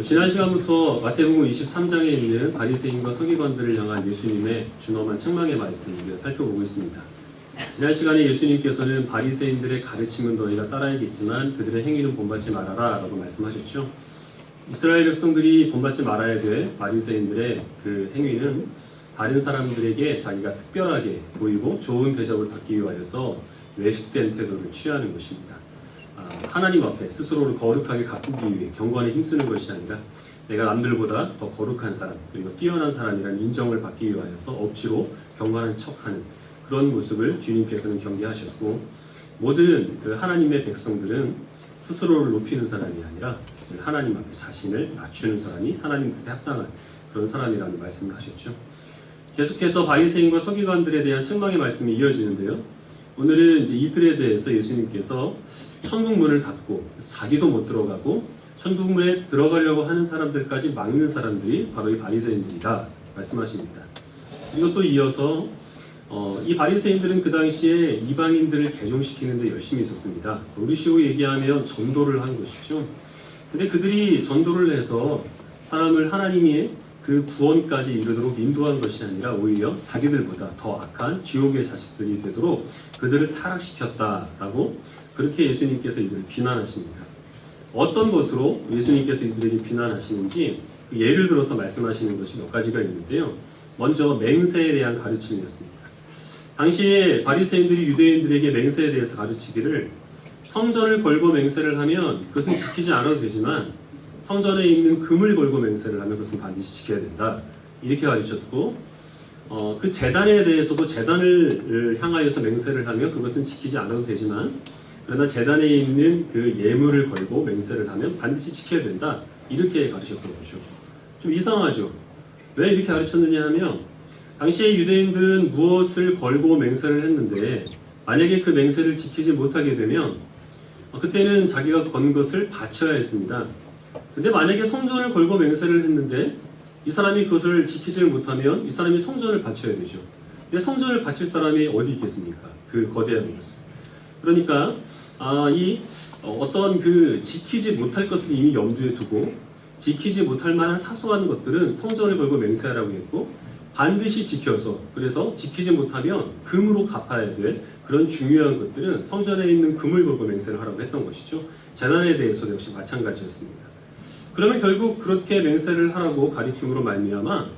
지난 시간부터 마태복음 23장에 있는 바리새인과 서기관들을 향한 예수님의 준엄한 책망의 말씀을 살펴보고 있습니다. 지난 시간에 예수님께서는 바리새인들의 가르침은 너희가 따라야겠지만 그들의 행위는 본받지 말아라 라고 말씀하셨죠. 이스라엘 백성들이 본받지 말아야 될 바리새인들의 그 행위는 다른 사람들에게 자기가 특별하게 보이고 좋은 대접을 받기 위하여서 외식된 태도를 취하는 것입니다. 하나님 앞에 스스로를 거룩하게 가꾸기 위해 경건에 힘쓰는 것이 아니라 내가 남들보다 더 거룩한 사람 그리고 뛰어난 사람이라는 인정을 받기 위하여서 억지로 경건한 척하는 그런 모습을 주님께서는 경계하셨고, 모든 그 하나님의 백성들은 스스로를 높이는 사람이 아니라 하나님 앞에 자신을 낮추는 사람이 하나님 뜻에 합당한 그런 사람이라는 말씀을 하셨죠. 계속해서 바리새인과 서기관들에 대한 책망의 말씀이 이어지는데요. 오늘은 이제 이들에 대해서 예수님께서 천국 문을 닫고 자기도 못 들어가고 천국 문에 들어가려고 하는 사람들까지 막는 사람들이 바로 이 바리새인들이다 말씀하십니다. 그리고 또 이어서 이 바리새인들은 그 당시에 이방인들을 개종시키는 데 열심히 있었습니다. 우리식으로 얘기하면 전도를 한 것이죠. 근데 그들이 전도를 해서 사람을 하나님이 그 구원까지 이르도록 인도한 것이 아니라 오히려 자기들보다 더 악한 지옥의 자식들이 되도록 그들을 타락시켰다라고 그렇게 예수님께서 이들을 비난하십니다. 어떤 것으로 예수님께서 이들에게 비난하시는지 그 예를 들어서 말씀하시는 것이 몇 가지가 있는데요. 먼저 맹세에 대한 가르침이었습니다. 당시에 바리새인들이 유대인들에게 맹세에 대해서 가르치기를 성전을 걸고 맹세를 하면 그것은 지키지 않아도 되지만 성전에 있는 금을 걸고 맹세를 하면 그것은 반드시 지켜야 된다 이렇게 가르쳤고, 그 제단에 대해서도 제단을 향하여서 맹세를 하면 그것은 지키지 않아도 되지만 그러나 제단에 있는 그 예물을 걸고 맹세를 하면 반드시 지켜야 된다 이렇게 가르쳤던 거죠. 좀 이상하죠. 왜 이렇게 가르쳤느냐 하면 당시에 유대인들은 무엇을 걸고 맹세를 했는데 만약에 그 맹세를 지키지 못하게 되면 그때는 자기가 건 것을 바쳐야 했습니다. 근데 만약에 성전을 걸고 맹세를 했는데 이 사람이 그것을 지키지 못하면 이 사람이 성전을 바쳐야 되죠. 근데 성전을 바칠 사람이 어디 있겠습니까? 그 거대한 것을. 그러니까 어떤 그 지키지 못할 것을 이미 염두에 두고 지키지 못할 만한 사소한 것들은 성전을 걸고 맹세하라고 했고, 반드시 지켜서 그래서 지키지 못하면 금으로 갚아야 될 그런 중요한 것들은 성전에 있는 금을 걸고 맹세를 하라고 했던 것이죠. 제단에 대해서도 역시 마찬가지였습니다. 그러면 결국 그렇게 맹세를 하라고 가리킴으로 말미암아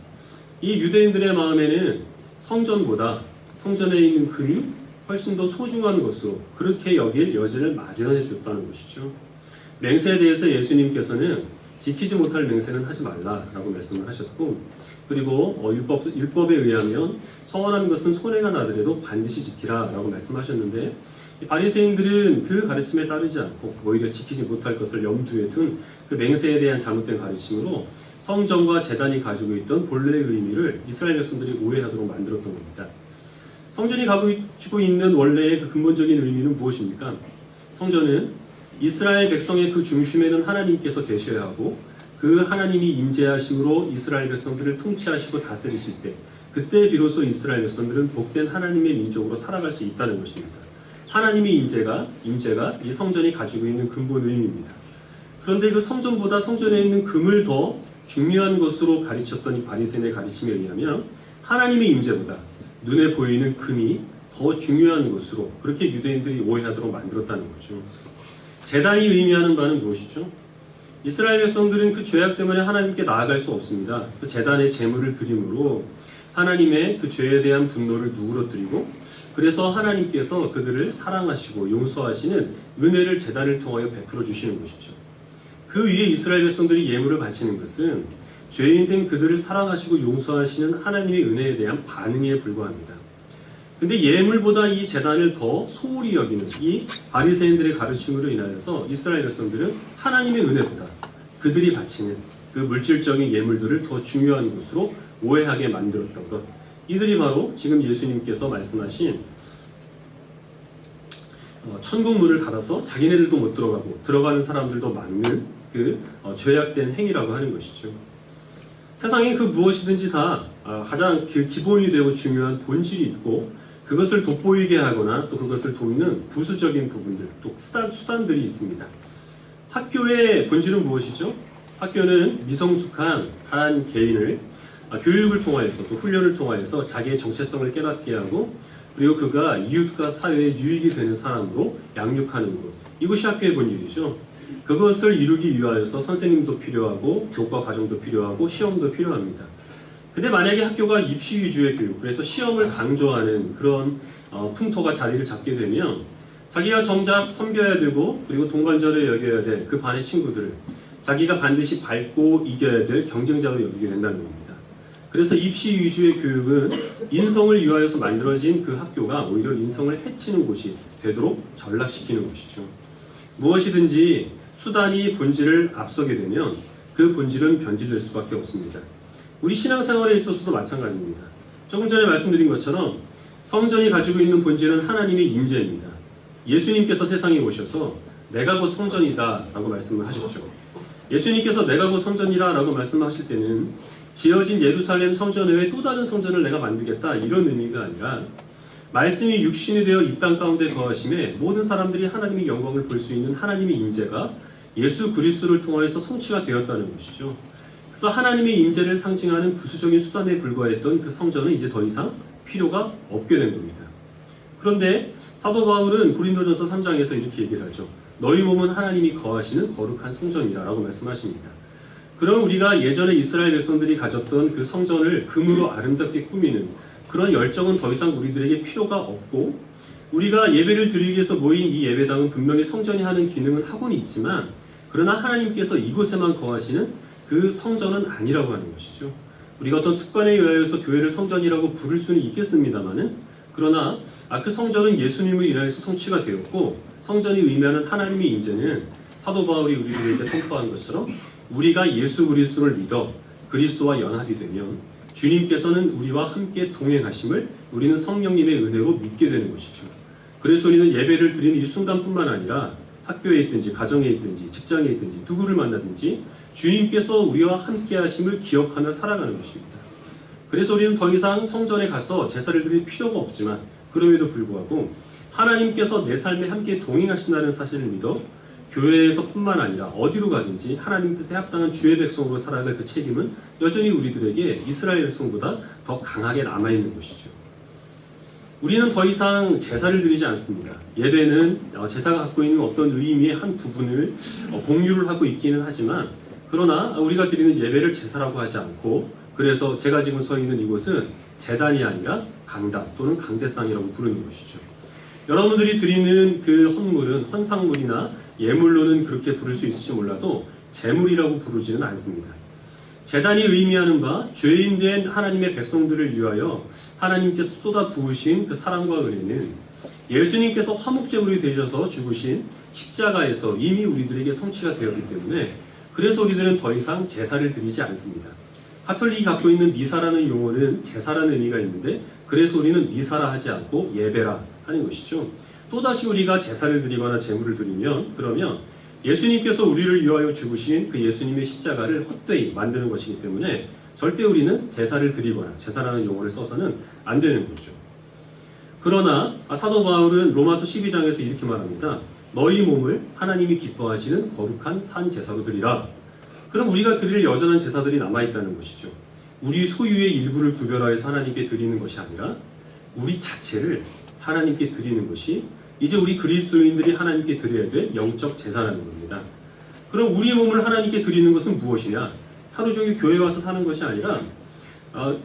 이 유대인들의 마음에는 성전보다 성전에 있는 금이 훨씬 더 소중한 것으로 그렇게 여길 여지를 마련해 줬다는 것이죠. 맹세에 대해서 예수님께서는 지키지 못할 맹세는 하지 말라라고 말씀을 하셨고, 그리고 율법에 의하면 서원한 것은 손해가 나더라도 반드시 지키라라고 말씀하셨는데, 바리새인들은 그 가르침에 따르지 않고 오히려 지키지 못할 것을 염두에 둔 그 맹세에 대한 잘못된 가르침으로 성전과 제단이 가지고 있던 본래의 의미를 이스라엘 백성들이 오해하도록 만들었던 겁니다. 성전이 가지고 있는 원래의 그 근본적인 의미는 무엇입니까? 성전은 이스라엘 백성의 그 중심에는 하나님께서 계셔야 하고 그 하나님이 임재하심으로 이스라엘 백성들을 통치하시고 다스리실 때 그때 비로소 이스라엘 백성들은 복된 하나님의 민족으로 살아갈 수 있다는 것입니다. 하나님의 임재가 이 성전이 가지고 있는 근본 의미입니다. 그런데 그 성전보다 성전에 있는 금을 더 중요한 것으로 가르쳤던 이 바리새인의 가르침에 의하면 하나님의 임재보다 눈에 보이는 금이 더 중요한 것으로 그렇게 유대인들이 오해하도록 만들었다는 거죠. 제단이 의미하는 바는 무엇이죠? 이스라엘 백성들은 그 죄악 때문에 하나님께 나아갈 수 없습니다. 그래서 제단에 제물을 드림으로 하나님의 그 죄에 대한 분노를 누그러뜨리고, 그래서 하나님께서 그들을 사랑하시고 용서하시는 은혜를 제단을 통하여 베풀어 주시는 것이죠. 그 위에 이스라엘 백성들이 예물을 바치는 것은 죄인 된 그들을 사랑하시고 용서하시는 하나님의 은혜에 대한 반응에 불과합니다. 근데 예물보다 이 제단을 더 소홀히 여기는 이 바리새인들의 가르침으로 인하여서 이스라엘 백성들은 하나님의 은혜보다 그들이 바치는 그 물질적인 예물들을 더 중요한 것으로 오해하게 만들었던 것, 이들이 바로 지금 예수님께서 말씀하신 천국 문을 닫아서 자기네들도 못 들어가고 들어가는 사람들도 막는 그 죄악된 행위라고 하는 것이죠. 세상에 그 무엇이든지 다 가장 그 기본이 되고 중요한 본질이 있고 그것을 돋보이게 하거나 또 그것을 돕는 부수적인 부분들, 또 수단들이 있습니다. 학교의 본질은 무엇이죠? 학교는 미성숙한 한 개인을 교육을 통하여서 또 훈련을 통하여서 자기의 정체성을 깨닫게 하고 그리고 그가 이웃과 사회에 유익이 되는 사람으로 양육하는 것. 이것이 학교의 본일이죠. 그것을 이루기 위하여서 선생님도 필요하고 교과 과정도 필요하고 시험도 필요합니다. 근데 만약에 학교가 입시 위주의 교육, 그래서 시험을 강조하는 그런 풍토가 자리를 잡게 되면 자기가 정작 섬겨야 되고 그리고 동반자로 여겨야 될 그 반의 친구들을 자기가 반드시 밟고 이겨야 될 경쟁자로 여기게 된다는 겁니다. 그래서 입시 위주의 교육은 인성을 위하여서 만들어진 그 학교가 오히려 인성을 해치는 곳이 되도록 전락시키는 것이죠. 무엇이든지 수단이 본질을 앞서게 되면 그 본질은 변질될 수밖에 없습니다. 우리 신앙생활에 있어서도 마찬가지입니다. 조금 전에 말씀드린 것처럼 성전이 가지고 있는 본질은 하나님의 임재입니다. 예수님께서 세상에 오셔서 내가 곧 성전이다 라고 말씀을 하셨죠. 예수님께서 내가 곧 성전이다 라고 말씀하실 때는 지어진 예루살렘 성전 외에 또 다른 성전을 내가 만들겠다 이런 의미가 아니라 말씀이 육신이 되어 이 땅 가운데 거하심에 모든 사람들이 하나님의 영광을 볼 수 있는 하나님의 임재가 예수 그리스도를 통하여서 성취가 되었다는 것이죠. 그래서 하나님의 임재를 상징하는 부수적인 수단에 불과했던 그 성전은 이제 더 이상 필요가 없게 된 겁니다. 그런데 사도 바울은 고린도전서 3장에서 이렇게 얘기를 하죠. 너희 몸은 하나님이 거하시는 거룩한 성전이라 라고 말씀하십니다. 그럼 우리가 예전에 이스라엘 백성들이 가졌던 그 성전을 금으로 아름답게 꾸미는 그런 열정은 더 이상 우리들에게 필요가 없고 우리가 예배를 드리기 위해서 모인 이 예배당은 분명히 성전이 하는 기능은 하고는 있지만 그러나 하나님께서 이곳에만 거하시는 그 성전은 아니라고 하는 것이죠. 우리가 어떤 습관에 의하여서 교회를 성전이라고 부를 수는 있겠습니다만은 그러나 그 성전은 예수님을 인하여서 성취가 되었고 성전이 의미하는 하나님의 임재는 사도 바울이 우리들에게 선포한 것처럼 우리가 예수 그리스도를 믿어 그리스도와 연합이 되면 주님께서는 우리와 함께 동행하심을 우리는 성령님의 은혜로 믿게 되는 것이죠. 그래서 우리는 예배를 드리는 이 순간뿐만 아니라 학교에 있든지 가정에 있든지 직장에 있든지 누구를 만나든지 주님께서 우리와 함께 하심을 기억하며 살아가는 것입니다. 그래서 우리는 더 이상 성전에 가서 제사를 드릴 필요가 없지만 그럼에도 불구하고 하나님께서 내 삶에 함께 동행하신다는 사실을 믿어 교회에서뿐만 아니라 어디로 가든지 하나님 뜻에 합당한 주의 백성으로 살아갈 그 책임은 여전히 우리들에게 이스라엘 백성보다 더 강하게 남아있는 것이죠. 우리는 더 이상 제사를 드리지 않습니다. 예배는 제사가 갖고 있는 어떤 의미의 한 부분을 공유를 하고 있기는 하지만 그러나 우리가 드리는 예배를 제사라고 하지 않고 그래서 제가 지금 서 있는 이곳은 제단이 아니라 강단 또는 강대상이라고 부르는 것이죠. 여러분들이 드리는 그 헌물은 헌상물이나 예물로는 그렇게 부를 수 있을지 몰라도 제물이라고 부르지는 않습니다. 제단이 의미하는 바 죄인된 하나님의 백성들을 위하여 하나님께서 쏟아 부으신 그 사랑과 은혜는 예수님께서 화목제물이 되셔서 죽으신 십자가에서 이미 우리들에게 성취가 되었기 때문에 그래서 우리들은 더 이상 제사를 드리지 않습니다. 가톨릭이 갖고 있는 미사라는 용어는 제사라는 의미가 있는데 그래서 우리는 미사라 하지 않고 예배라 하는 것이죠. 또다시 우리가 제사를 드리거나 제물을 드리면 그러면 예수님께서 우리를 위하여 죽으신 그 예수님의 십자가를 헛되이 만드는 것이기 때문에 절대 우리는 제사를 드리거나 제사라는 용어를 써서는 안 되는 거죠. 그러나 사도 바울은 로마서 12장에서 이렇게 말합니다. 너희 몸을 하나님이 기뻐하시는 거룩한 산 제사로 드리라. 그럼 우리가 드릴 여전한 제사들이 남아있다는 것이죠. 우리 소유의 일부를 구별하여서 하나님께 드리는 것이 아니라 우리 자체를 하나님께 드리는 것이 이제 우리 그리스도인들이 하나님께 드려야 될 영적 제사라는 겁니다. 그럼 우리 몸을 하나님께 드리는 것은 무엇이냐? 하루 종일 교회 와서 사는 것이 아니라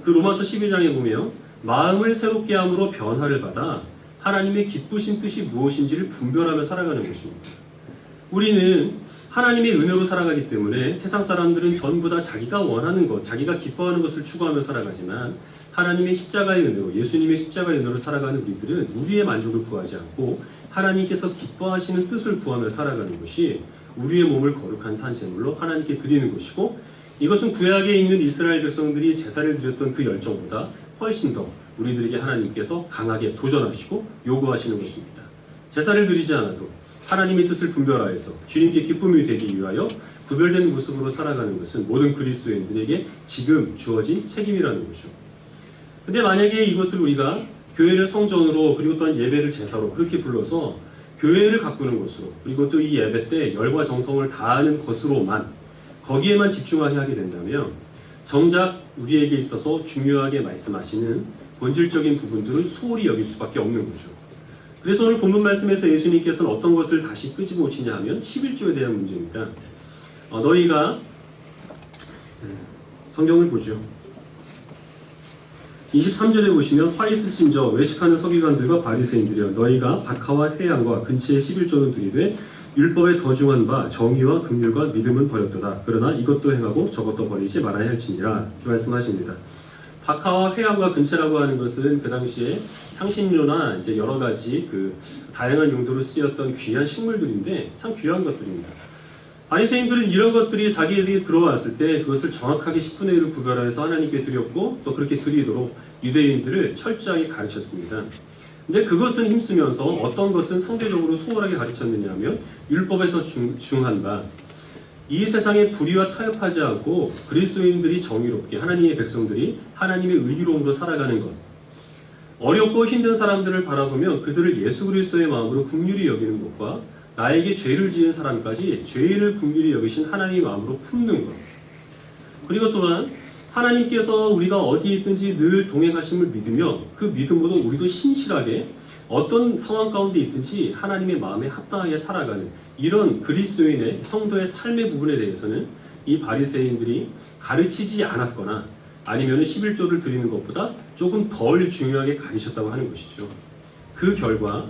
그 로마서 12장에 보면 마음을 새롭게 함으로 변화를 받아 하나님의 기쁘신 뜻이 무엇인지를 분별하며 살아가는 것입니다. 우리는 하나님의 은혜로 살아가기 때문에 세상 사람들은 전부 다 자기가 원하는 것, 자기가 기뻐하는 것을 추구하며 살아가지만 하나님의 십자가의 은혜로, 예수님의 십자가의 은혜로 살아가는 우리들은 우리의 만족을 구하지 않고 하나님께서 기뻐하시는 뜻을 구하며 살아가는 것이 우리의 몸을 거룩한 산 제물로 하나님께 드리는 것이고 이것은 구약에 있는 이스라엘 백성들이 제사를 드렸던 그 열정보다 훨씬 더 우리들에게 하나님께서 강하게 도전하시고 요구하시는 것입니다. 제사를 드리지 않아도 하나님의 뜻을 분별하여서 주님께 기쁨이 되기 위하여 구별된 모습으로 살아가는 것은 모든 그리스도인들에게 지금 주어진 책임이라는 거죠. 근데 만약에 이것을 우리가 교회를 성전으로 그리고 또한 예배를 제사로 그렇게 불러서 교회를 가꾸는 것으로 그리고 또 이 예배 때 열과 정성을 다하는 것으로만 거기에만 집중하게 하게 된다면 정작 우리에게 있어서 중요하게 말씀하시는 본질적인 부분들은 소홀히 여길 수밖에 없는 거죠. 그래서 오늘 본문 말씀에서 예수님께서는 어떤 것을 다시 끄집어 오시냐 하면 11조에 대한 문제입니다. 너희가 성경을 보죠. 23절에 보시면 화 있을진저 외식하는 서기관들과 바리새인들이여 너희가 박하와 회양과 근치의 11조는 들이되 율법에 더 중한 바 정의와 긍휼과 믿음은 버렸도다. 그러나 이것도 행하고 저것도 버리지 말아야 할지니라. 이렇게 말씀하십니다. 박하와 회양과 근체라고 하는 것은 그 당시에 향신료나 이제 여러 가지 그 다양한 용도로 쓰였던 귀한 식물들인데 참 귀한 것들입니다. 바리새인들은 이런 것들이 자기에게 들어왔을 때 그것을 정확하게 10분의 1을 구별해서 하나님께 드렸고 또 그렇게 드리도록 유대인들을 철저하게 가르쳤습니다. 근데 그것은 힘쓰면서 어떤 것은 상대적으로 소홀하게 가르쳤느냐 하면 율법에 더 중한 바 이 세상의 불의와 타협하지 않고 그리스도인들이 정의롭게 하나님의 백성들이 하나님의 의로움으로 살아가는 것, 어렵고 힘든 사람들을 바라보면 그들을 예수 그리스도의 마음으로 긍휼히 여기는 것과 나에게 죄를 지은 사람까지 죄를 긍휼히 여기신 하나님의 마음으로 품는 것, 그리고 또한 하나님께서 우리가 어디에 있든지 늘 동행하심을 믿으며 그 믿음으로 우리도 신실하게 어떤 상황 가운데 있든지 하나님의 마음에 합당하게 살아가는 이런 그리스도인의 성도의 삶의 부분에 대해서는 이 바리새인들이 가르치지 않았거나 아니면 11조를 드리는 것보다 조금 덜 중요하게 가르쳤다고 하는 것이죠. 그 결과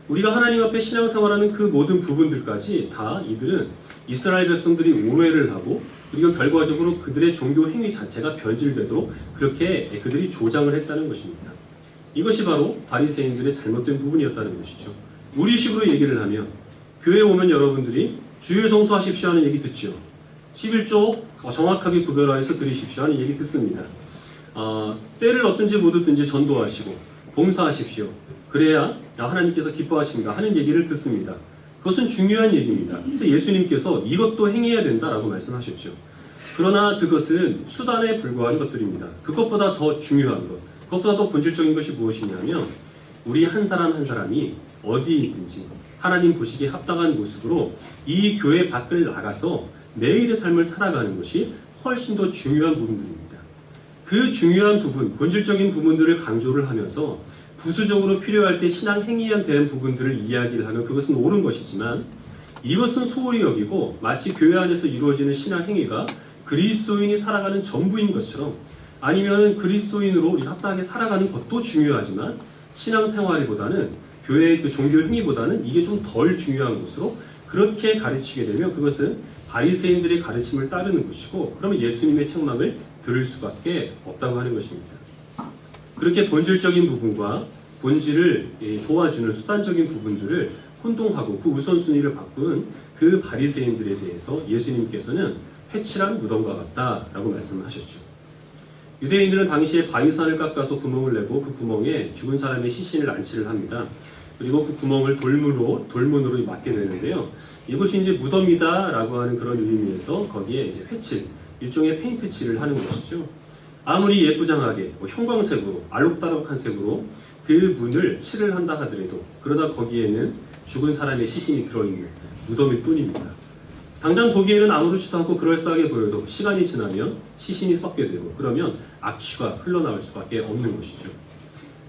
우리가 하나님 앞에 신앙생활하는 그 모든 부분들까지 다 이들은 이스라엘 백성들이 오해를 하고 그리고 결과적으로 그들의 종교 행위 자체가 변질되도록 그렇게 그들이 조장을 했다는 것입니다. 이것이 바로 바리새인들의 잘못된 부분이었다는 것이죠. 우리식으로 얘기를 하면 교회에 오면 여러분들이 주일 성수하십시오 하는 얘기 듣죠. 11조 정확하게 구별하여서 드리십시오 하는 얘기 듣습니다. 때를 얻든지 못 얻든지 전도하시고 봉사하십시오. 그래야 하나님께서 기뻐하십니다 하는 얘기를 듣습니다. 그것은 중요한 얘기입니다. 그래서 예수님께서 이것도 행해야 된다라고 말씀하셨죠. 그러나 그것은 수단에 불과한 것들입니다. 그것보다 더 중요한 것, 그것보다 더 본질적인 것이 무엇이냐면 우리 한 사람 한 사람이 어디에 있든지 하나님 보시기에 합당한 모습으로 이 교회 밖을 나가서 매일의 삶을 살아가는 것이 훨씬 더 중요한 부분들입니다. 그 중요한 부분, 본질적인 부분들을 강조를 하면서 부수적으로 필요할 때 신앙 행위에 대한 부분들을 이야기를 하면 그것은 옳은 것이지만 이것은 소홀히 여기고 마치 교회 안에서 이루어지는 신앙 행위가 그리스도인이 살아가는 전부인 것처럼 아니면 그리스도인으로 우리 합당하게 살아가는 것도 중요하지만 신앙생활보다는 교회의 그 종교 행위보다는 이게 좀 덜 중요한 것으로 그렇게 가르치게 되면 그것은 바리새인들의 가르침을 따르는 것이고 그러면 예수님의 책망을 들을 수밖에 없다고 하는 것입니다. 그렇게 본질적인 부분과 본질을 도와주는 수단적인 부분들을 혼동하고 그 우선순위를 바꾼 그 바리새인들에 대해서 예수님께서는 회칠한 무덤과 같다라고 말씀하셨죠. 유대인들은 당시에 바위산을 깎아서 구멍을 내고 그 구멍에 죽은 사람의 시신을 안치를 합니다. 그리고 그 구멍을 돌문으로 막게 되는데요. 이것이 이제 무덤이다라고 하는 그런 의미에서 거기에 이제 회칠, 일종의 페인트 칠을 하는 것이죠. 아무리 예쁘장하게 형광색으로 알록달록한 색으로 그 문을 칠을 한다 하더라도 그러다 거기에는 죽은 사람의 시신이 들어있는 무덤일 뿐입니다. 당장 보기에는 아무렇지도 않고 그럴싸하게 보여도 시간이 지나면 시신이 썩게 되고 그러면 악취가 흘러나올 수밖에 없는 것이죠.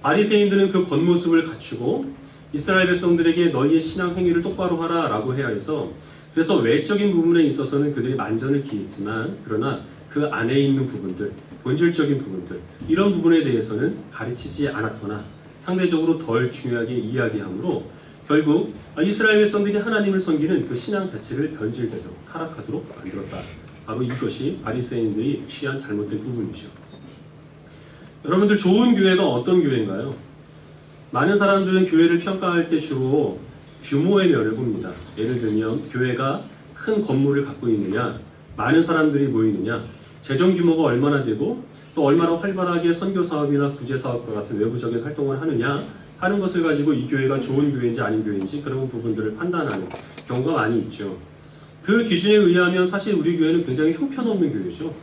바리새인들은 그 겉모습을 갖추고 이스라엘 백성들에게 너희의 신앙 행위를 똑바로 하라 라고 해야 해서 그래서 외적인 부분에 있어서는 그들이 만전을 기했지만 그러나 그 안에 있는 부분들, 본질적인 부분들 이런 부분에 대해서는 가르치지 않았거나 상대적으로 덜 중요하게 이야기하므로 결국 이스라엘 백성들이 하나님을 섬기는 그 신앙 자체를 변질되도록 타락하도록 만들었다. 바로 이것이 바리새인들이 취한 잘못된 부분이죠. 여러분들 좋은 교회가 어떤 교회인가요? 많은 사람들은 교회를 평가할 때 주로 규모의 면을 봅니다. 예를 들면 교회가 큰 건물을 갖고 있느냐, 많은 사람들이 모이느냐, 재정 규모가 얼마나 되고 또 얼마나 활발하게 선교 사업이나 구제 사업과 같은 외부적인 활동을 하느냐 하는 것을 가지고 이 교회가 좋은 교회인지 아닌 교회인지 그런 부분들을 판단하는 경우가 많이 있죠. 그 기준에 의하면 사실 우리 교회는 굉장히 형편없는 교회죠.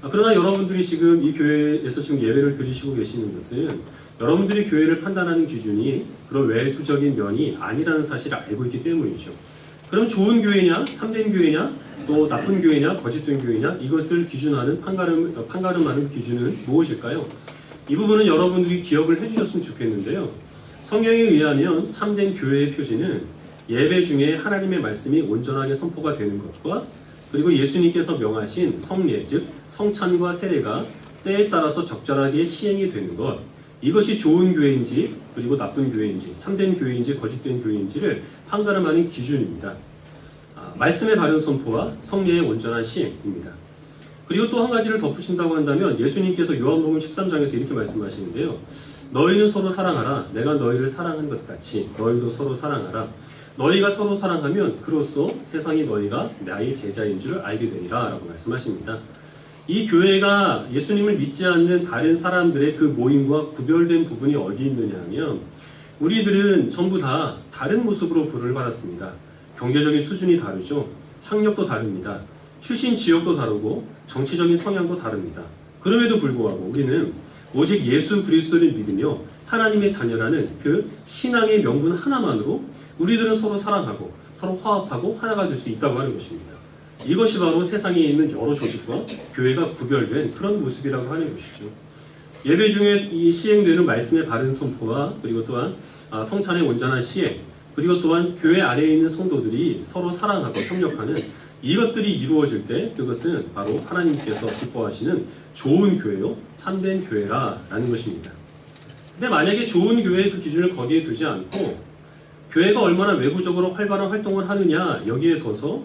그러나 여러분들이 지금 이 교회에서 지금 예배를 드리시고 계시는 것은 여러분들이 교회를 판단하는 기준이 그런 외부적인 면이 아니라는 사실을 알고 있기 때문이죠. 그럼 좋은 교회냐, 참된 교회냐, 또 나쁜 교회냐, 거짓된 교회냐, 이것을 기준하는 판가름하는 기준은 무엇일까요? 이 부분은 여러분들이 기억을 해주셨으면 좋겠는데요. 성경에 의하면 참된 교회의 표지는 예배 중에 하나님의 말씀이 온전하게 선포가 되는 것과 그리고 예수님께서 명하신 성례, 즉 성찬과 세례가 때에 따라서 적절하게 시행이 되는 것, 이것이 좋은 교회인지 그리고 나쁜 교회인지 참된 교회인지 거짓된 교회인지를 판가름하는 기준입니다. 말씀의 바른 선포와 성례의 온전한 시행입니다. 그리고 또 한 가지를 덧붙인다고 한다면 예수님께서 요한복음 13장에서 이렇게 말씀하시는데요. 너희는 서로 사랑하라. 내가 너희를 사랑한 것 같이 너희도 서로 사랑하라. 너희가 서로 사랑하면 그로써 세상이 너희가 나의 제자인 줄 알게 되리라 라고 말씀하십니다. 이 교회가 예수님을 믿지 않는 다른 사람들의 그 모임과 구별된 부분이 어디 있느냐 하면 우리들은 전부 다 다른 모습으로 부름을 받았습니다. 경제적인 수준이 다르죠. 학력도 다릅니다. 출신 지역도 다르고 정치적인 성향도 다릅니다. 그럼에도 불구하고 우리는 오직 예수 그리스도를 믿으며 하나님의 자녀라는 그 신앙의 명분 하나만으로 우리들은 서로 사랑하고 서로 화합하고 하나가 될 수 있다고 하는 것입니다. 이것이 바로 세상에 있는 여러 조직과 교회가 구별된 그런 모습이라고 하는 것이죠. 예배 중에 이 시행되는 말씀의 바른 선포와 그리고 또한 성찬의 온전한 시행, 그리고 또한 교회 안에 있는 성도들이 서로 사랑하고 협력하는 이것들이 이루어질 때 그것은 바로 하나님께서 기뻐하시는 좋은 교회요, 참된 교회라는 것입니다. 근데 만약에 좋은 교회의 그 기준을 거기에 두지 않고 교회가 얼마나 외부적으로 활발한 활동을 하느냐 여기에 둬서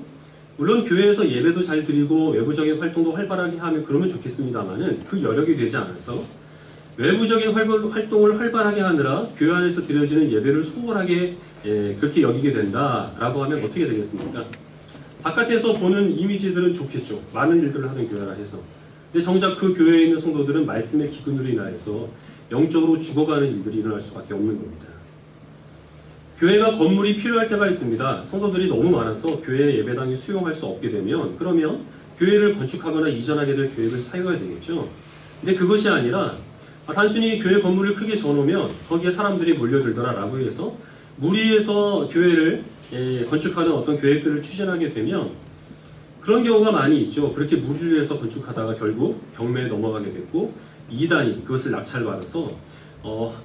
물론 교회에서 예배도 잘 드리고 외부적인 활동도 활발하게 하면 그러면 좋겠습니다만은 그 여력이 되지 않아서 외부적인 활동을 활발하게 하느라 교회 안에서 드려지는 예배를 소홀하게 그렇게 여기게 된다라고 하면 어떻게 되겠습니까? 바깥에서 보는 이미지들은 좋겠죠. 많은 일들을 하는 교회라 해서. 근데 정작 그 교회에 있는 성도들은 말씀의 기근으로 인하여서 영적으로 죽어가는 일들이 일어날 수밖에 없는 겁니다. 교회가 건물이 필요할 때가 있습니다. 성도들이 너무 많아서 교회 예배당이 수용할 수 없게 되면 그러면 교회를 건축하거나 이전하게 될 계획을 사용해야 되겠죠. 근데 그것이 아니라 단순히 교회 건물을 크게 져놓으면 거기에 사람들이 몰려들더라라고 해서 무리해서 교회를 건축하는 어떤 계획들을 추진하게 되면 그런 경우가 많이 있죠. 그렇게 무리를 해서 건축하다가 결국 경매에 넘어가게 됐고 이단이 그것을 낙찰받아서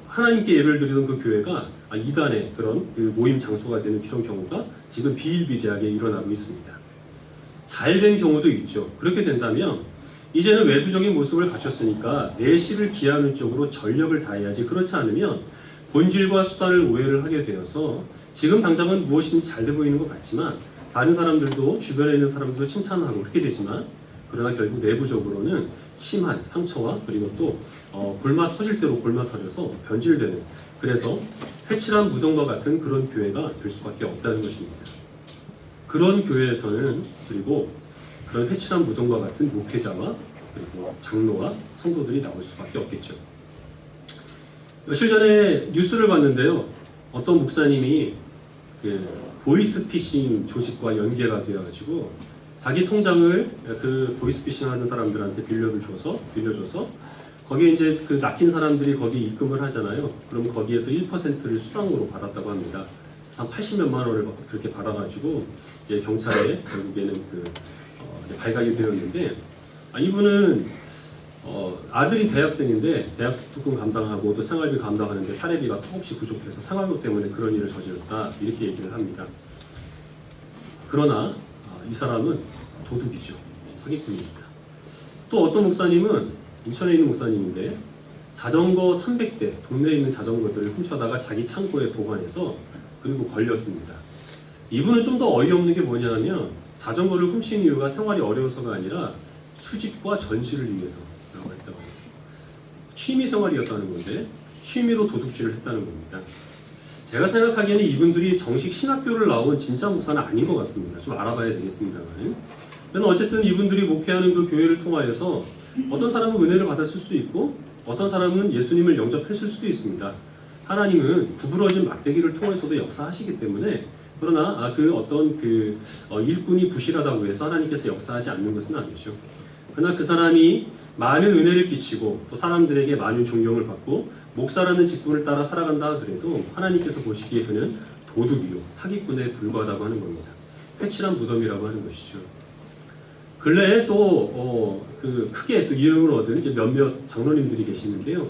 하나님께 예배를 드리던 그 교회가 이단의 그런 그 모임 장소가 되는 그런 경우가 지금 비일비재하게 일어나고 있습니다. 잘된 경우도 있죠. 그렇게 된다면 이제는 외부적인 모습을 갖췄으니까 내실을 기하는 쪽으로 전력을 다해야지 그렇지 않으면 본질과 수단을 오해를 하게 되어서 지금 당장은 무엇인지 잘 돼 보이는 것 같지만 다른 사람들도 주변에 있는 사람들도 칭찬하고 그렇게 되지만 그러나 결국 내부적으로는 심한 상처와 그리고 또 골마 터질 대로 골마 터져서 변질되는 그래서 회칠한 무덤과 같은 그런 교회가 될 수밖에 없다는 것입니다. 그런 교회에서는 그리고 그런 회칠한 무덤과 같은 목회자와 그리고 장로와 성도들이 나올 수밖에 없겠죠. 며칠 전에 뉴스를 봤는데요. 어떤 목사님이 그 보이스피싱 조직과 연계가 되어가지고 자기 통장을 그 보이스피싱 하는 사람들한테 빌려줘서 거기에 이제 그 낚인 사람들이 거기 입금을 하잖아요. 그럼 거기에서 1%를 수당으로 받았다고 합니다. 그래서 한 80몇만 원을 그렇게 받아가지고 이제 경찰에 결국에는 발각이 되었는데 이분은 아들이 대학생인데 대학 특근 감당하고 또 생활비 감당하는데 사례비가 턱없이 부족해서 생활비 때문에 그런 일을 저질렀다 이렇게 얘기를 합니다. 그러나 이 사람은 도둑이죠. 사기꾼입니다. 또 어떤 목사님은 인천에 있는 목사님인데 자전거 300대 동네에 있는 자전거들을 훔쳐다가 자기 창고에 보관해서 그리고 걸렸습니다. 이분은 좀 더 어이없는 게 뭐냐면 자전거를 훔친 이유가 생활이 어려워서가 아니라 수집과 전시를 위해서라고 했다고 합니다. 취미 생활이었다는 건데 취미로 도둑질을 했다는 겁니다. 제가 생각하기에는 이분들이 정식 신학교를 나온 진짜 목사는 아닌 것 같습니다. 좀 알아봐야 되겠습니다만. 그러나 어쨌든 이분들이 목회하는 그 교회를 통하여서 어떤 사람은 은혜를 받았을 수도 있고 어떤 사람은 예수님을 영접했을 수도 있습니다. 하나님은 구부러진 막대기를 통해서도 역사하시기 때문에 그러나 그 어떤 일꾼이 부실하다고 해서 하나님께서 역사하지 않는 것은 아니죠. 그러나 그 사람이 많은 은혜를 끼치고 또 사람들에게 많은 존경을 받고 목사라는 직분을 따라 살아간다 하더라도 하나님께서 보시기에 그는 도둑이요 사기꾼에 불과하다고 하는 겁니다. 회칠한 무덤이라고 하는 것이죠. 근래에 또 크게 또 이름을 얻은 이제 몇몇 장로님들이 계시는데요.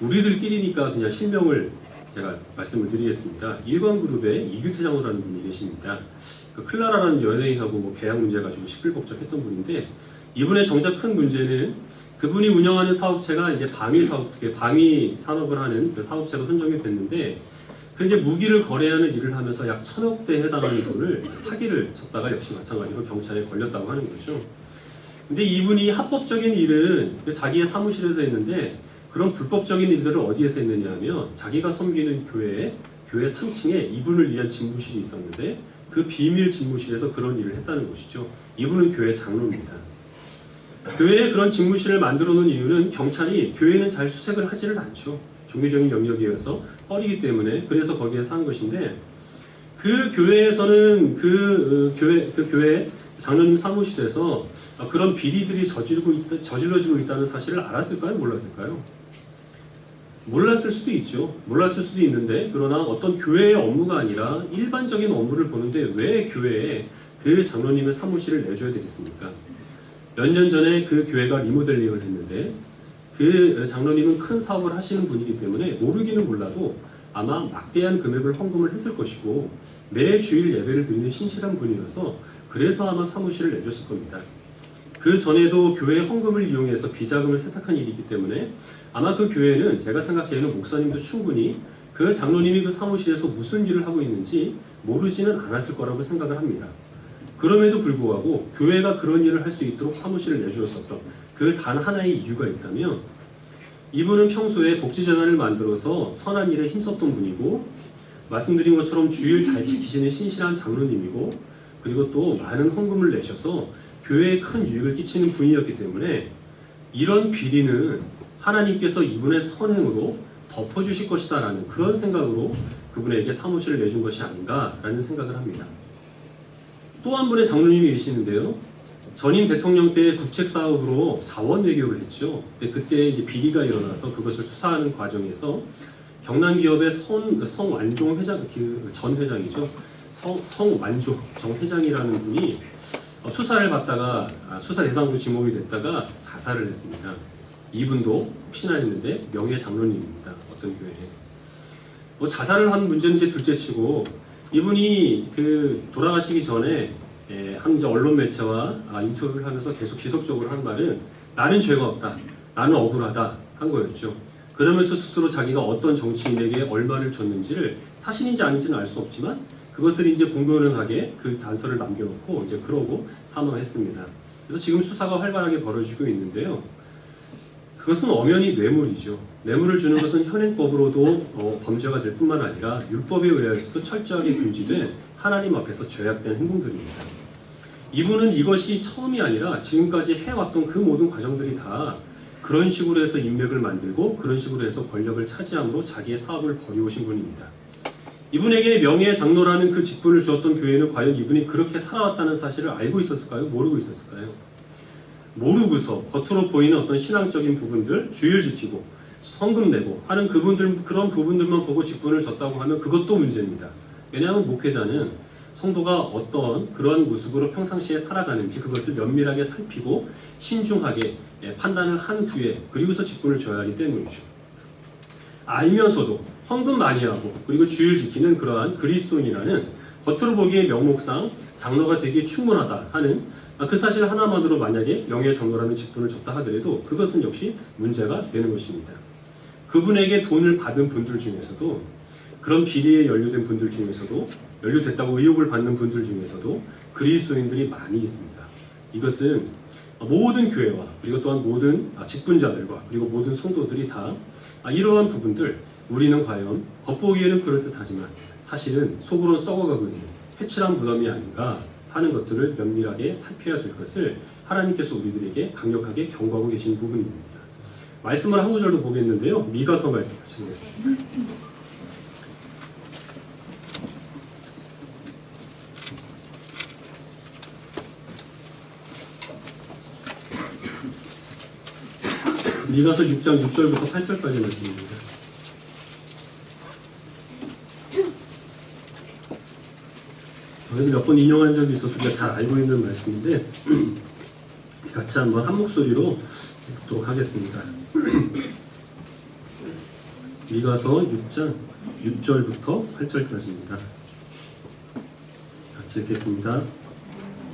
우리들끼리니까 그냥 실명을 제가 말씀을 드리겠습니다. 일광그룹의 이규태 장로라는 분이 계십니다. 그 클라라라는 연예인하고 뭐 계약 문제 가지고 시끌벅적했던 분인데, 이분의 정작 큰 문제는 그분이 운영하는 사업체가 이제 방위 산업을 하는 그 사업체로 선정이 됐는데, 그 이제 무기를 거래하는 일을 하면서 약 1,000억 대에 해당하는 돈을 사기를 쳤다가 역시 마찬가지로 경찰에 걸렸다고 하는 거죠. 근데 이분이 합법적인 일은 자기의 사무실에서 했는데, 그런 불법적인 일들을 어디에서 했느냐 하면 자기가 섬기는 교회 3층에 이분을 위한 집무실이 있었는데, 그 비밀 집무실에서 그런 일을 했다는 것이죠. 이분은 교회 장로입니다. 교회에 그런 집무실을 만들어 놓은 이유는 경찰이 교회는 잘 수색을 하지를 않죠. 종교적인 영역이어서 꺼리기 때문에, 그래서 거기에서 한 것인데, 그 교회에서는 그 교회 장로님 사무실에서 그런 비리들이 저질러지고 있다는 사실을 알았을까요? 몰랐을까요? 몰랐을 수도 있죠. 몰랐을 수도 있는데, 그러나 어떤 교회의 업무가 아니라 일반적인 업무를 보는데 왜 교회에 그 장로님의 사무실을 내줘야 되겠습니까? 몇 년 전에 그 교회가 리모델링을 했는데, 그 장로님은 큰 사업을 하시는 분이기 때문에 모르기는 몰라도 아마 막대한 금액을 헌금을 했을 것이고, 매 주일 예배를 드리는 신실한 분이어서 그래서 아마 사무실을 내줬을 겁니다. 그 전에도 교회 헌금을 이용해서 비자금을 세탁한 일이기 때문에 아마 그 교회는, 제가 생각하기에는 목사님도 충분히 그 장로님이 그 사무실에서 무슨 일을 하고 있는지 모르지는 않았을 거라고 생각을 합니다. 그럼에도 불구하고 교회가 그런 일을 할 수 있도록 사무실을 내주었었던 그 단 하나의 이유가 있다면, 이분은 평소에 복지재단을 만들어서 선한 일에 힘썼던 분이고, 말씀드린 것처럼 주일 잘 지키시는 신실한 장로님이고, 그리고 또 많은 헌금을 내셔서 교회에 큰 유익을 끼치는 분이었기 때문에 이런 비리는 하나님께서 이분의 선행으로 덮어주실 것이다 라는 그런 생각으로 그분에게 사무실을 내준 것이 아닌가라는 생각을 합니다. 또 한 분의 장로님이 계시는데요. 전임 대통령 때 국책사업으로 자원 외교를 했죠. 근데 그때 이제 비리가 일어나서 그것을 수사하는 과정에서 경남기업의 성완종 회장, 전 회장이죠. 성완종 정 회장이라는 분이 수사를 받다가 수사 대상으로 지목이 됐다가 자살을 했습니다. 이분도 혹시나 했는데 명예 장로님입니다. 어떤 교회에. 자살을 한 문제는 이제 둘째치고, 이분이 돌아가시기 전에 한 이제 언론 매체와 인터뷰를 하면서 계속 지속적으로 한 말은, 나는 죄가 없다, 나는 억울하다 한 거였죠. 그러면서 스스로 자기가 어떤 정치인에게 얼마를 줬는지를 사실인지 아닌지는 알 수 없지만 그것을 이제 공공연하게 그 단서를 남겨놓고 이제 그러고 사망했습니다. 그래서 지금 수사가 활발하게 벌어지고 있는데요. 그것은 엄연히 뇌물이죠. 뇌물을 주는 것은 현행법으로도 범죄가 될 뿐만 아니라 율법에 의해서도 철저하게 금지된 하나님 앞에서 죄악된 행동들입니다. 이분은 이것이 처음이 아니라 지금까지 해왔던 그 모든 과정들이 다 그런 식으로 해서 인맥을 만들고 그런 식으로 해서 권력을 차지함으로 자기의 사업을 벌여오신 분입니다. 이분에게 명예 장로라는 그 직분을 주었던 교회는 과연 이분이 그렇게 살아왔다는 사실을 알고 있었을까요? 모르고 있었을까요? 모르고서 겉으로 보이는 어떤 신앙적인 부분들, 주일 지키고 성금 내고 하는 그런 부분들만 보고 직분을 줬다고 하면 그것도 문제입니다. 왜냐하면 목회자는 성도가 어떤 그러한 모습으로 평상시에 살아가는지 그것을 면밀하게 살피고 신중하게 판단을 한 후에 그리고서 직분을 줘야 하기 때문이죠. 알면서도 헌금 많이 하고 그리고 주일 지키는 그러한 그리스도인이라는 겉으로 보기에 명목상 장로가 되기에 충분하다 하는 그 사실 하나만으로 만약에 명예 장로라는 직분을 줬다 하더라도 그것은 역시 문제가 되는 것입니다. 그분에게 돈을 받은 분들 중에서도, 그런 비리에 연루된 분들 중에서도, 연루됐다고 의혹을 받는 분들 중에서도 그리스도인들이 많이 있습니다. 이것은 모든 교회와 그리고 또한 모든 직분자들과 그리고 모든 성도들이 다 이러한 부분들, 우리는 과연 겉보기에는 그럴듯하지만 사실은 속으로 썩어가고 있는 회칠한 무덤이 아닌가 하는 것들을 면밀하게 살펴야 될 것을 하나님께서 우리들에게 강력하게 경고하고 계신 부분입니다. 말씀을 한 구절도 보겠는데요. 미가서 말씀 하시겠습니다. 미가서 6장 6절부터 8절까지 말씀입니다. 몇 번 인용한 적이 있어서 우리가 잘 알고 있는 말씀인데 같이 한번 한 목소리로 읽도록 하겠습니다. 미가서 6장 6절부터 8절까지입니다. 같이 읽겠습니다.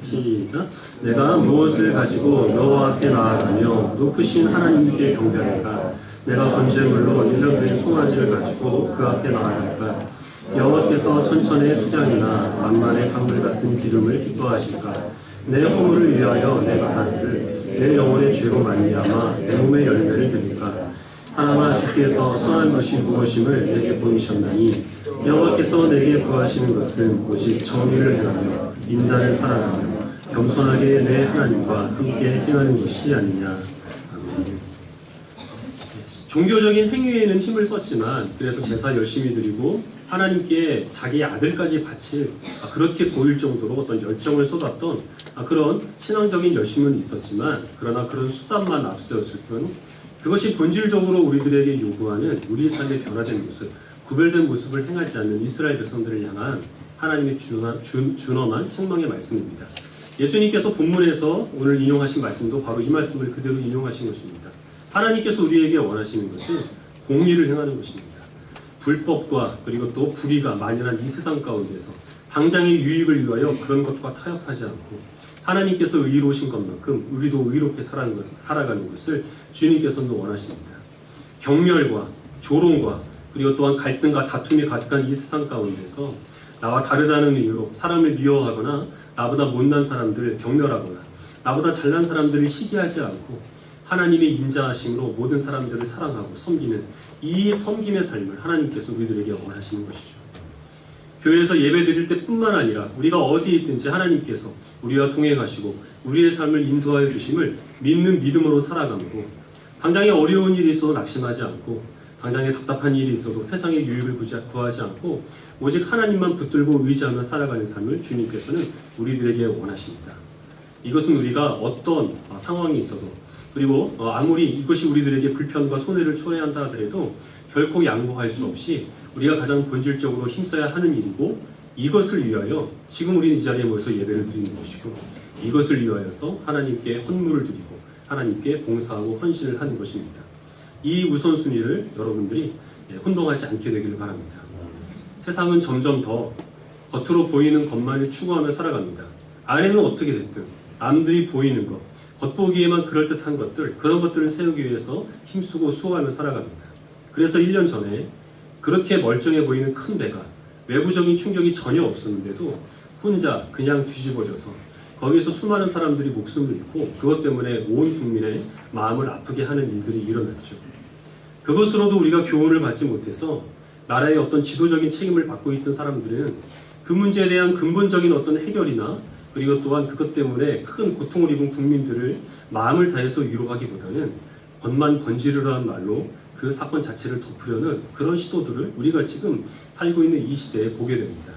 시작. 내가 무엇을 가지고 여호와 앞에 나아가며 높으신 하나님께 경배하는가? 내가 번제물로 일년된 송아지를 가지고 그 앞에 나아갈까? 여호와께서 천천의 수량이나 만만의 강물 같은 기름을 기뻐하실까? 내 허물을 위하여 내가 하기를 내 영혼의 죄로 말미암아 내 몸의 열매를 드릴까? 사람아, 주께서 선한 것이 무엇임을 내게 보이셨나니 여호와께서 내게 구하시는 것은 오직 정의를 행하며 인자를 사랑하며 겸손하게 내 하나님과 함께 행하는 것이 아니냐. 아멘. 종교적인 행위에는 힘을 썼지만 그래서 제사 열심히 드리고 하나님께 자기 아들까지 바칠 그렇게 보일 정도로 어떤 열정을 쏟았던 그런 신앙적인 열심은 있었지만 그러나 그런 수단만 앞세웠을 뿐 그것이 본질적으로 우리들에게 요구하는 우리 삶의 변화된 모습, 구별된 모습을 행하지 않는 이스라엘 백성들을 향한 하나님의 준엄한 책망의 말씀입니다. 예수님께서 본문에서 오늘 인용하신 말씀도 바로 이 말씀을 그대로 인용하신 것입니다. 하나님께서 우리에게 원하시는 것은 공의를 행하는 것입니다. 불법과 그리고 또 불의가 만연한 이 세상 가운데서 당장의 유익을 위하여 그런 것과 타협하지 않고 하나님께서 의로우신 것만큼 우리도 의롭게 살아가는 것을 주님께서도 원하십니다. 경멸과 조롱과 그리고 또한 갈등과 다툼이 가득한 이 세상 가운데서 나와 다르다는 이유로 사람을 미워하거나 나보다 못난 사람들을 경멸하거나 나보다 잘난 사람들을 시기하지 않고 하나님의 인자하심으로 모든 사람들을 사랑하고 섬기는 이 섬김의 삶을 하나님께서 우리들에게 원하시는 것이죠. 교회에서 예배 드릴 때뿐만 아니라 우리가 어디에 있든지 하나님께서 우리와 동행하시고 우리의 삶을 인도하여 주심을 믿는 믿음으로 살아가므로 당장에 어려운 일이 있어도 낙심하지 않고 당장에 답답한 일이 있어도 세상의 유익을 구하지 않고 오직 하나님만 붙들고 의지하며 살아가는 삶을 주님께서는 우리들에게 원하십니다. 이것은 우리가 어떤 상황이 있어도 그리고 아무리 이것이 우리들에게 불편과 손해를 초래한다 하더라도 결코 양보할 수 없이 우리가 가장 본질적으로 힘써야 하는 일이고 이것을 위하여 지금 우리는 이 자리에 모여서 예배를 드리는 것이고 이것을 위하여서 하나님께 헌물을 드리고 하나님께 봉사하고 헌신을 하는 것입니다. 이 우선순위를 여러분들이 혼동하지 않게 되기를 바랍니다. 세상은 점점 더 겉으로 보이는 것만을 추구하며 살아갑니다. 안에는 어떻게 됐든 남들이 보이는 것, 겉보기에만 그럴듯한 것들, 그런 것들을 세우기 위해서 힘쓰고 수고하며 살아갑니다. 그래서 1년 전에 그렇게 멀쩡해 보이는 큰 배가 외부적인 충격이 전혀 없었는데도 혼자 그냥 뒤집어져서 거기서 수많은 사람들이 목숨을 잃고 그것 때문에 온 국민의 마음을 아프게 하는 일들이 일어났죠. 그것으로도 우리가 교훈을 받지 못해서 나라의 어떤 지도적인 책임을 받고 있던 사람들은 그 문제에 대한 근본적인 어떤 해결이나 그리고 또한 그것 때문에 큰 고통을 입은 국민들을 마음을 다해서 위로하기보다는 겉만 번지르르한 말로 그 사건 자체를 덮으려는 그런 시도들을 우리가 지금 살고 있는 이 시대에 보게 됩니다.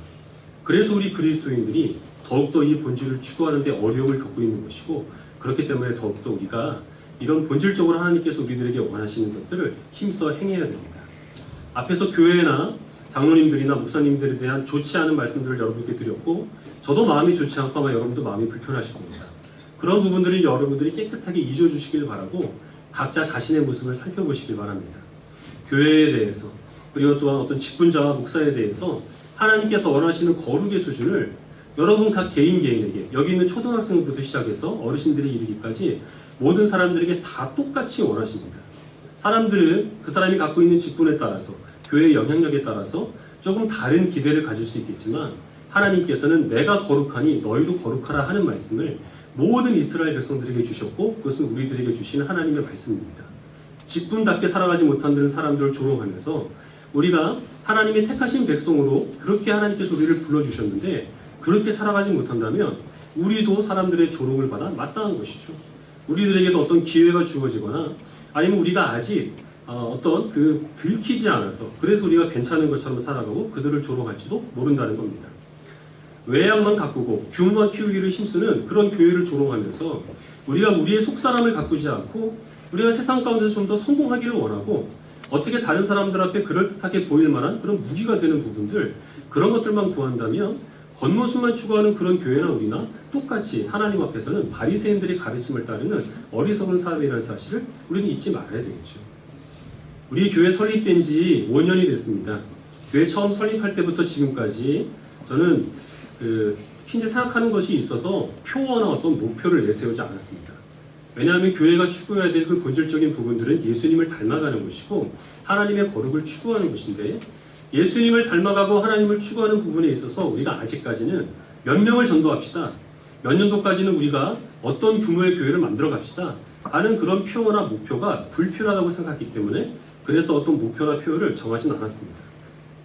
그래서 우리 그리스도인들이 더욱더 이 본질을 추구하는 데 어려움을 겪고 있는 것이고 그렇기 때문에 더욱더 우리가 이런 본질적으로 하나님께서 우리들에게 원하시는 것들을 힘써 행해야 됩니다. 앞에서 교회나 장로님들이나 목사님들에 대한 좋지 않은 말씀들을 여러분께 드렸고 저도 마음이 좋지 않고 아마 여러분도 마음이 불편하실 겁니다. 그런 부분들을 여러분들이 깨끗하게 잊어주시길 바라고 각자 자신의 모습을 살펴보시길 바랍니다. 교회에 대해서 그리고 또한 어떤 직분자와 목사에 대해서 하나님께서 원하시는 거룩의 수준을 여러분 각 개인에게 여기 있는 초등학생부터 시작해서 어르신들이 이르기까지 모든 사람들에게 다 똑같이 원하십니다. 사람들은 그 사람이 갖고 있는 직분에 따라서 교회의 영향력에 따라서 조금 다른 기대를 가질 수 있겠지만 하나님께서는 내가 거룩하니 너희도 거룩하라 하는 말씀을 모든 이스라엘 백성들에게 주셨고 그것은 우리들에게 주신 하나님의 말씀입니다. 직분답게 살아가지 못한 사람들을 조롱하면서 우리가 하나님의 택하신 백성으로 그렇게 하나님께서 우리를 불러주셨는데 그렇게 살아가지 못한다면 우리도 사람들의 조롱을 받아 마땅한 것이죠. 우리들에게도 어떤 기회가 주어지거나 아니면 우리가 아직 어떤 들키지 않아서 그래서 우리가 괜찮은 것처럼 살아가고 그들을 조롱할지도 모른다는 겁니다. 외양만 가꾸고 규모만 키우기를 힘쓰는 그런 교회를 조롱하면서 우리가 우리의 속사람을 가꾸지 않고 우리가 세상 가운데서 좀 더 성공하기를 원하고 어떻게 다른 사람들 앞에 그럴듯하게 보일 만한 그런 무기가 되는 부분들 그런 것들만 구한다면 겉모습만 추구하는 그런 교회나 우리나 똑같이 하나님 앞에서는 바리새인들의 가르침을 따르는 어리석은 사람이라는 사실을 우리는 잊지 말아야 되겠죠. 우리 교회 설립된 지 5년이 됐습니다. 교회 처음 설립할 때부터 지금까지 저는 특히 이제 생각하는 것이 있어서 표어나 어떤 목표를 내세우지 않았습니다. 왜냐하면 교회가 추구해야 될 그 본질적인 부분들은 예수님을 닮아가는 것이고 하나님의 거룩을 추구하는 것인데, 예수님을 닮아가고 하나님을 추구하는 부분에 있어서 우리가 아직까지는 몇 명을 전도합시다, 몇 년도까지는 우리가 어떤 규모의 교회를 만들어 갑시다 하는 그런 표어나 목표가 불필요하다고 생각했기 때문에 그래서 어떤 목표나 표어를 정하진 않았습니다.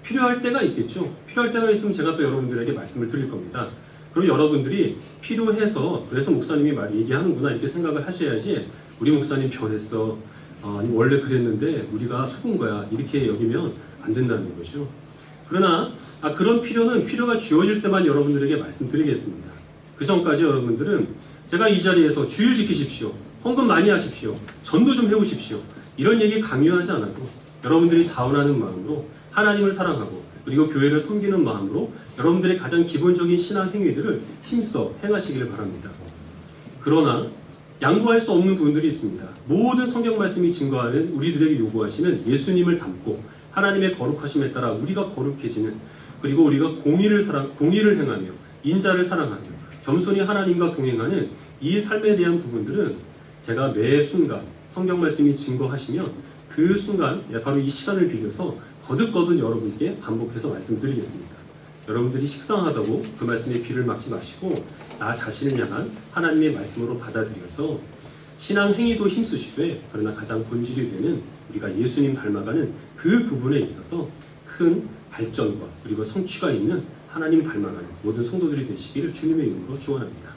필요할 때가 있겠죠. 필요할 때가 있으면 제가 또 여러분들에게 말씀을 드릴 겁니다. 그리고 여러분들이 필요해서 그래서 목사님이 얘기하는구나 이렇게 생각을 하셔야지, 우리 목사님 변했어, 아니 원래 그랬는데 우리가 속은 거야, 이렇게 여기면 안 된다는 거죠. 그러나 그런 필요가 주어질 때만 여러분들에게 말씀드리겠습니다. 그 전까지 여러분들은 제가 이 자리에서 주일 지키십시오, 헌금 많이 하십시오, 전도 좀 해오십시오, 이런 얘기 강요하지 않아도 여러분들이 자원하는 마음으로 하나님을 사랑하고 그리고 교회를 섬기는 마음으로 여러분들의 가장 기본적인 신앙 행위들을 힘써 행하시기를 바랍니다. 그러나 양보할 수 없는 부분들이 있습니다. 모든 성경 말씀이 증거하는 우리들에게 요구하시는 예수님을 닮고 하나님의 거룩하심에 따라 우리가 거룩해지는, 그리고 우리가 공의를 행하며 인자를 사랑하며 겸손히 하나님과 동행하는 이 삶에 대한 부분들은 제가 매 순간 성경 말씀이 증거하시면 그 순간 바로 이 시간을 빌려서 거듭거듭 여러분께 반복해서 말씀드리겠습니다. 여러분들이 식상하다고 그 말씀에 귀를 막지 마시고 나 자신을 향한 하나님의 말씀으로 받아들여서 신앙 행위도 힘쓰시되, 그러나 가장 본질이 되는 우리가 예수님 닮아가는 그 부분에 있어서 큰 발전과 그리고 성취가 있는 하나님 닮아가는 모든 성도들이 되시기를 주님의 이름으로 축원합니다.